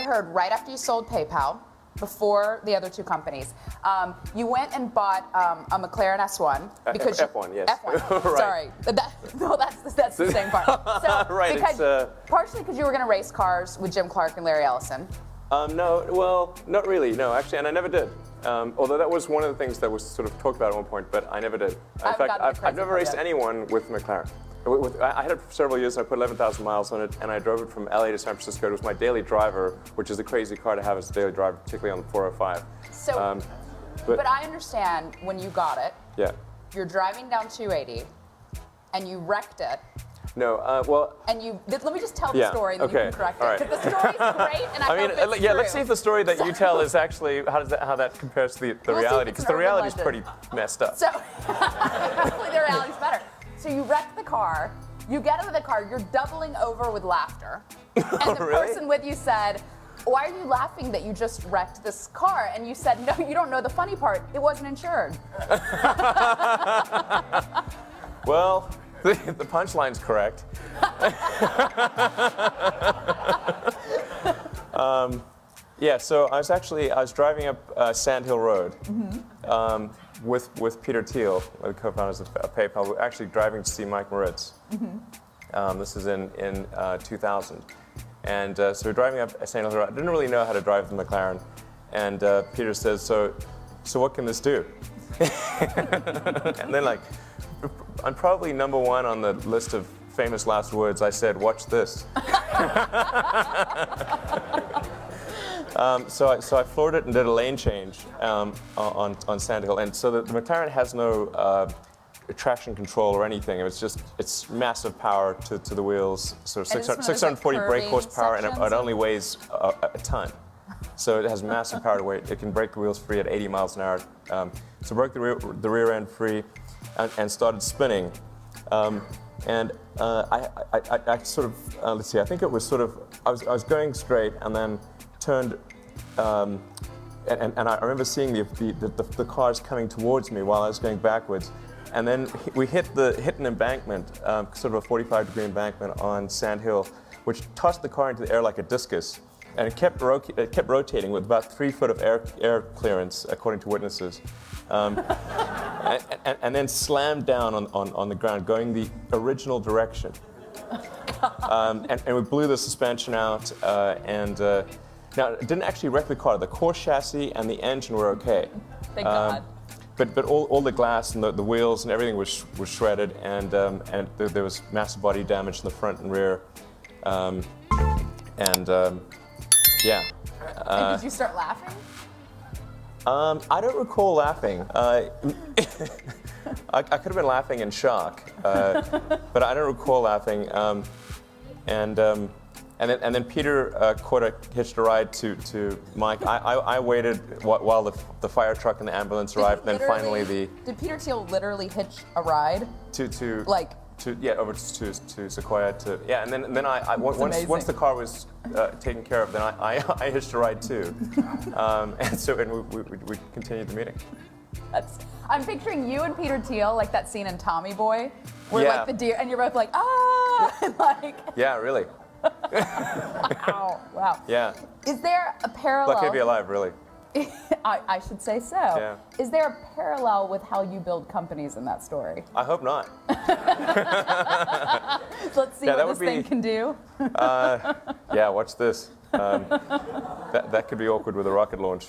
heard right after you sold PayPal, before the other two companies, you went and bought a McLaren S1 because F1, yes. F1. Right. Sorry, that's the same part. So right, partially because you were going to race cars with Jim Clark and Larry Ellison. No, well, not really. No, actually, and I never did. Although that was one of the things that was sort of talked about at one point, but I never did. In fact, I've never raced anyone with McLaren. I had it for several years. I put 11,000 miles on it, and I drove it from LA to San Francisco. It was my daily driver, which is a crazy car to have as a daily driver, particularly on the 405. So, but I understand when you got it. Yeah. You're driving down 280, and you wrecked it. No, well. And let me just tell the story, and then you can correct it. Because the story's great, and I hope it's true. Let's see if the story that you tell is actually how that compares to the reality, because the reality is pretty messed up. So, hopefully the reality's better. So you wreck the car, you get out of the car, you're doubling over with laughter, and the person with you said, "Why are you laughing that you just wrecked this car?" And you said, "No, you don't know the funny part. It wasn't insured." Well, the punchline's correct. Yeah, so I was driving up Sand Hill Road with Peter Thiel, one of the co-founders of PayPal. We're actually driving to see Mike Moritz. This is in 2000. And so we're driving up Sand Hill Road. I didn't really know how to drive the McLaren. And Peter says, so what can this do? And then I'm probably number one on the list of famous last words. I said, "Watch this." So I floored it and did a lane change on Sand Hill. And so the McLaren has no traction control or anything. It's massive power to the wheels, so 640 brake horsepower, and it only weighs a ton. So it has massive power to weight. It can brake the wheels free at 80 miles an hour. So broke the rear end free and started spinning. And I sort of, let's see, I think it was sort of, I was going straight and then turned, and I remember seeing the cars coming towards me while I was going backwards. And then we hit an embankment, sort of a 45-degree embankment on Sand Hill, which tossed the car into the air like a discus. And it kept rotating with about 3 foot of air clearance, according to witnesses. And then slammed down on the ground, going the original direction. And we blew the suspension out. Now, it didn't actually wreck the car. The core chassis and the engine were okay. Thank God. But all the glass and the wheels and everything was shredded, and there was massive body damage in the front and rear. Yeah. And did you start laughing? I don't recall laughing. I could have been laughing in shock, but I don't recall laughing. And then Peter hitched a ride to Mike. I waited while the fire truck and the ambulance arrived, and then finally Did Peter Thiel literally hitch a ride? Over to Sequoia and then once the car was taken care of, then I hitched a ride too, and we continued the meeting. I'm picturing you and Peter Thiel like that scene in Tommy Boy, where like the deer, and you're both like like. Yeah, really. Wow. Yeah. Is there a parallel? Lucky to be alive, really. I should say so. Yeah. Is there a parallel with how you build companies in that story? I hope not. Let's see what this thing can do. Yeah, watch this. That could be awkward with a rocket launch.